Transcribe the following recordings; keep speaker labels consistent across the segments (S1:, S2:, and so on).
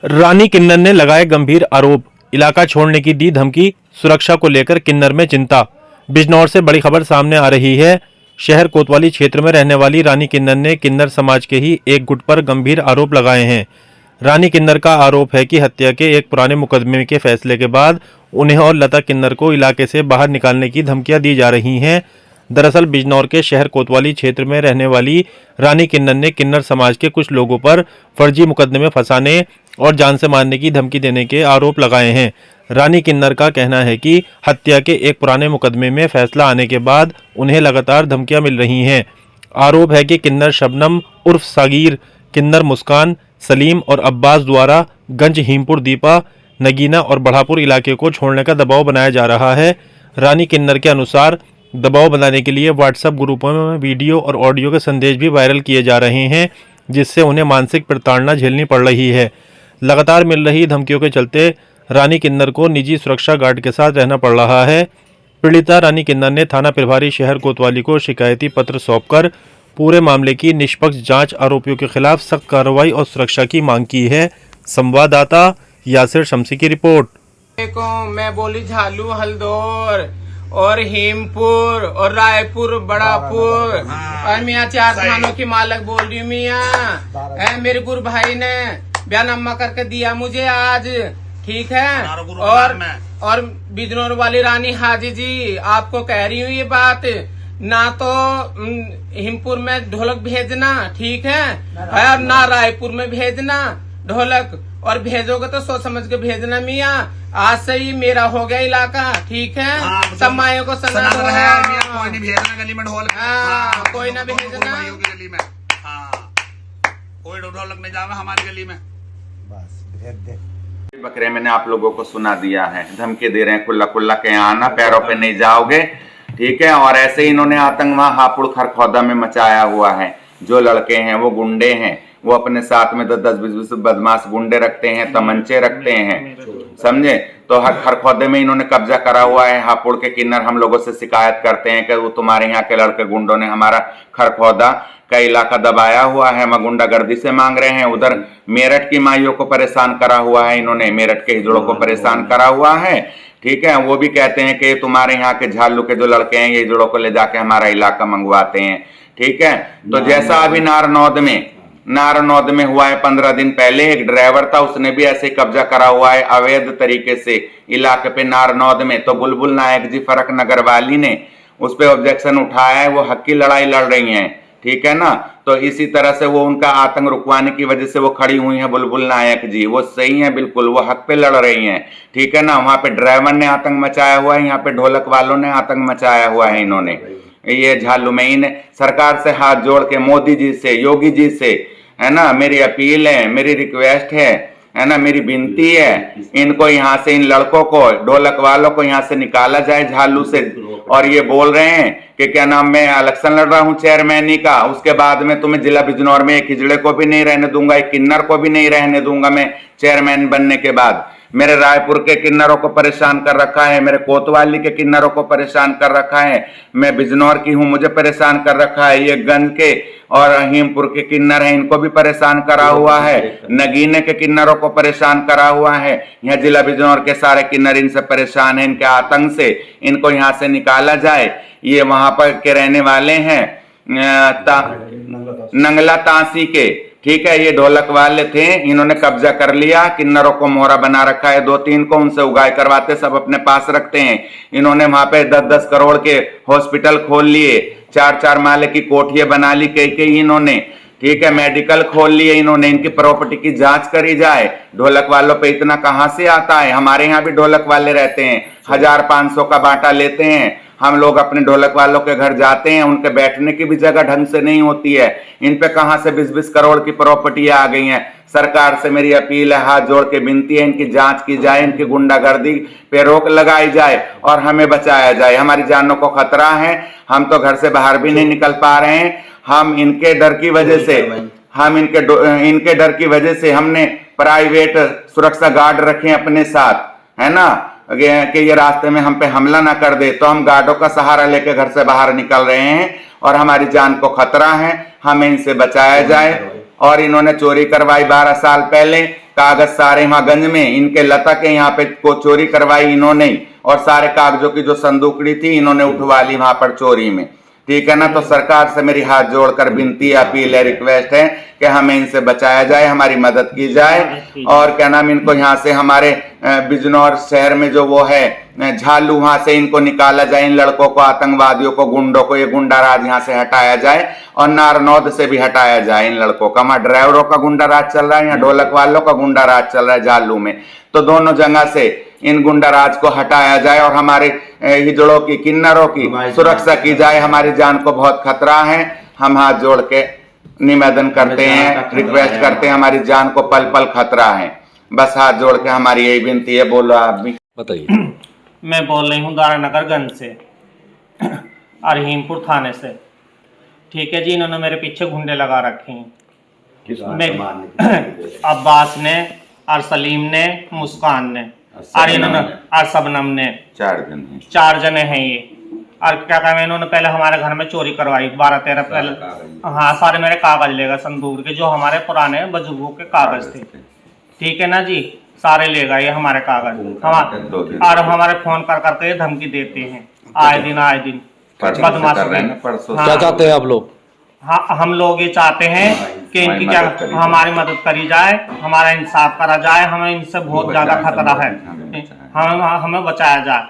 S1: रानी किन्नर ने लगाए गंभीर आरोप, इलाका छोड़ने की दी धमकी, सुरक्षा को लेकर किन्नर में चिंता। बिजनौर से बड़ी खबर सामने आ रही है। शहर कोतवाली क्षेत्र में रहने वाली रानी किन्नर ने किन्नर समाज के ही एक गुट पर गंभीर आरोप लगाए हैं। रानी किन्नर का आरोप है कि हत्या के एक पुराने मुकदमे के फैसले के बाद उन्हें और लता किन्नर को इलाके से बाहर निकालने की धमकियां दी जा रही हैं। दरअसल बिजनौर के शहर कोतवाली क्षेत्र में रहने वाली रानी किन्नर ने किन्नर समाज के कुछ लोगों पर फर्जी मुकदमे में फंसाने और जान से मारने की धमकी देने के आरोप लगाए हैं। रानी किन्नर का कहना है कि हत्या के एक पुराने मुकदमे में फैसला आने के बाद उन्हें लगातार धमकियां मिल रही हैं। आरोप है कि किन्नर शबनम उर्फ सागीर, किन्नर मुस्कान, सलीम और अब्बास द्वारा गंज हीमपुर दीपा, नगीना और बढ़ापुर इलाके को छोड़ने का दबाव बनाया जा रहा है। रानी किन्नर के अनुसार दबाव बनाने के लिए व्हाट्सएप ग्रुपों में वीडियो और ऑडियो के संदेश भी वायरल किए जा रहे हैं, जिससे उन्हें मानसिक प्रताड़ना झेलनी पड़ रही है। लगातार मिल रही धमकियों के चलते रानी किन्नर को निजी सुरक्षा गार्ड के साथ रहना पड़ रहा है। पीड़िता रानी किन्नर ने थाना प्रभारी शहर कोतवाली को शिकायती पत्र सौंपकर पूरे मामले की निष्पक्ष जांच, आरोपियों के खिलाफ सख्त कार्रवाई और सुरक्षा की मांग की है। संवाददाता यासिर शमसी की रिपोर्ट।
S2: मैं बोली झालू, हल्दौर और हेमपुर और रायपुर, बड़ापुर और मियाँ 4 थानों की मालक बोल रही हूँ। मियाँ मेरे गुरु भाई ने बयाननामा करके दिया मुझे आज, ठीक है। और बिजनौर वाली रानी हाजी जी, आपको कह रही हूँ ये बात, ना तो हिमपुर में ढोलक भेजना, ठीक है, और ना रायपुर में भेजना ढोलक, और भेजोगे तो सोच समझ के भेजना। मियाँ आज से ही मेरा हो गया इलाका, ठीक है। सब मायों को सना दो,
S3: कोई नहीं भेजना गली में ढोल,
S2: कोई ना भेजना
S3: गली में, कोई ढोलक नहीं जाएगा हमारी गली में।
S4: बकरे मैंने आप लोगों को सुना दिया है, धमकी दे रहे हैं कुल्ला कुल्ला के आना, पैरों पे नहीं जाओगे, ठीक है। और ऐसे ही इन्होंने आतंक वहां हापुड़ खरखौदा में मचाया हुआ है। जो लड़के हैं वो गुंडे हैं, वो अपने साथ में 10-20 बदमाश गुंडे रखते हैं, तमंचे रखते हैं, समझे। तो हर खरखौदे में इन्होंने कब्जा करा हुआ है। हापुड़ के किन्नर हम लोगों से शिकायत करते हैं कि वो तुम्हारे यहाँ के लड़के गुंडों ने हमारा खरखौदा का इलाका दबाया हुआ है, हम गुंडागर्दी से मांग रहे हैं। उधर मेरठ की माइयों को परेशान करा हुआ है इन्होंने, मेरठ के हिजड़ों को परेशान करा हुआ है, ठीक है। वो भी कहते हैं कि तुम्हारे यहाँ के झालू के जो लड़के हैं ये हिजड़ों को ले जाके हमारा इलाका मंगवाते हैं, ठीक है। तो जैसा अभी नारनौद में हुआ है 15 दिन पहले, एक ड्राइवर था, उसने भी ऐसे कब्जा करा हुआ है अवैध तरीके से इलाके पे नारनौद में। तो बुलबुल नायक जी फरक नगर वाली ने उस पर ऑब्जेक्शन उठाया है, वो हक की लड़ाई लड़ रही हैं, ठीक है ना। तो इसी तरह से वो उनका आतंक रुकवाने की वजह से वो खड़ी हुई है बुलबुल नायक जी, वो सही है बिल्कुल, वो हक पे लड़ रही हैं, ठीक है ना। वहां पे ड्राइवर ने आतंक मचाया हुआ है, यहाँ पे ढोलक वालों ने आतंक मचाया हुआ है इन्होंने। ये झालू में इन सरकार से हाथ जोड़ के मोदी जी से, योगी जी से, है ना, मेरी अपील है, मेरी रिक्वेस्ट है ना, मेरी विनती है, इनको यहाँ से, इन लड़कों को, ढोलक वालों को यहाँ से निकाला जाए झालू से। और ये बोल रहे हैं कि क्या नाम, मैं इलेक्शन लड़ रहा हूँ चेयरमैनी का, उसके बाद में तुम्हें जिला बिजनौर में एक हिजड़े को भी नहीं रहने दूंगा, एक किन्नर को भी नहीं रहने दूंगा मैं चेयरमैन बनने के बाद। मेरे रायपुर के किन्नरों को परेशान कर रखा है, मेरे कोतवाली के किन्नरों को परेशान कर रखा है, मैं बिजनौर की हूं, मुझे परेशान कर रखा है। ये गंज के और हीमपुर के किन्नर हैं, इनको भी परेशान करा हुआ है, नगीने के किन्नरों को परेशान करा हुआ है। यहाँ जिला बिजनौर के सारे किन्नर इनसे परेशान हैं, इनके आतंक से, इनको यहाँ से निकाला जाए। ये वहां पर के रहने वाले हैं नंगला तांसी के, ठीक है। ये ढोलक वाले थे, इन्होंने कब्जा कर लिया, किन्नरों को मोहरा बना रखा है, 2-3 को, उनसे उगाई करवाते, सब अपने पास रखते हैं। इन्होंने वहां पे 10-10 करोड़ के हॉस्पिटल खोल लिए, 4-4 माले की कोठियां बना ली कई इन्होंने, ठीक है। मेडिकल खोल लिए इन्होंने, इनकी प्रॉपर्टी की जांच करी जाए। ढोलक वालों पे इतना कहां से आता है? हमारे यहाँ भी ढोलक वाले रहते हैं, 1000-500 का बांटा लेते हैं। हम लोग अपने ढोलक वालों के घर जाते हैं, उनके बैठने की भी जगह ढंग से नहीं होती है। इन पे कहां से 20-20 करोड़ की प्रॉपर्टी आ गई हैं। सरकार से मेरी अपील है, हाथ जोड़ के विनती है, इनकी जांच की जाए, इनकी गुंडागर्दी पे रोक लगाई जाए और हमें बचाया जाए। हमारी जानों को खतरा है, हम तो घर से बाहर भी नहीं निकल पा रहे हैं। हम इनके डर की वजह से, इनके डर की वजह से हमने प्राइवेट सुरक्षा गार्ड रखे अपने साथ, है ना, कि ये रास्ते में हम पे हमला ना कर दे। तो हम गार्डों का सहारा लेके घर से बाहर निकल रहे हैं और हमारी जान को खतरा है, हमें इनसे बचाया जाए। और इन्होंने चोरी करवाई 12 साल पहले, कागज सारे वहां गंज में इनके लतक है, यहाँ पे को चोरी करवाई इन्होंने ही, और सारे कागजों की जो संदूकड़ी थी इन्होंने उठवा ली वहां पर चोरी में। ठीक है ना। तो सरकार से मेरी हाथ जोड़कर विनती अपील है, रिक्वेस्ट है कि हमें इनसे बचाया जाए, हमारी मदद की जाए। और क्या नाम, इनको यहाँ से हमारे बिजनौर शहर में जो वो है झालू, वहां से इनको निकाला जाए, इन लड़कों को, आतंकवादियों को, गुंडों को, ये गुंडा राज यहाँ से हटाया जाए, और नारनौद से भी हटाया जाए इन लड़कों का। वहां ड्राइवरों का गुंडा राज चल रहा है, यहाँ ढोलक वालों का गुंडा राज चल रहा है झालू में। तो दोनों जगह से इन गुंडा राज को हटाया जाए और हमारे हिजड़ों की, किन्नरों की सुरक्षा की जाए। हमारी जान को बहुत खतरा है। हम हाथ जोड़ के निवेदन करते हैं, रिक्वेस्ट करते हैं, हमारी जान को पल पल खतरा है। बस हाथ जोड़ के हमारी यही विनती है। बोलो आप भी।
S5: बताइए।
S6: मैं बोल रही हूँ दारानगरगंज से, अरहीमपुर थाने से। ठीक है जी, इन्होंने मेरे पीछे गुंडे लगा रखे हैं, अब्बास ने और सलीम ने, मुस्कान ने और इन्होंने और सबनम ने, 4 जने हैं ये। और क्या कहते हैं, इन्होंने पहले हमारे घर में चोरी करवाई 12-13 पहले। हाँ, सारे मेरे कागज लेगा संदूक के, जो हमारे पुराने बुजुर्गों के कागज थे। ठीक है ना जी, सारे ले गए हमारे कागज। और हमारे फोन कर करके ये धमकी देते हैं आए दिन बदमाश।
S5: क्या चाहते हैं आप लोग?
S6: हाँ, हम लोग ये चाहते हैं कि इनकी क्या हमारी मदद करी जाए, हमारा इंसाफ करा जाए। हमें इनसे बहुत ज्यादा खतरा है, हमें बचाया जाए।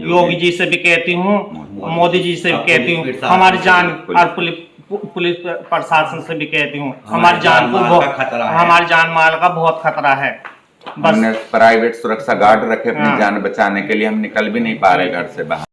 S6: योगी जी से भी कहती हूँ, मोदी जी से भी कहती हूँ, हमारी जान, और पुलिस प्रशासन से भी कहती हूँ, हमारी जान को, हमारी जान माल का बहुत खतरा है।
S4: हमने प्राइवेट सुरक्षा गार्ड रखे अपनी जान बचाने के लिए, हम निकल भी नहीं पा रहे घर से बाहर।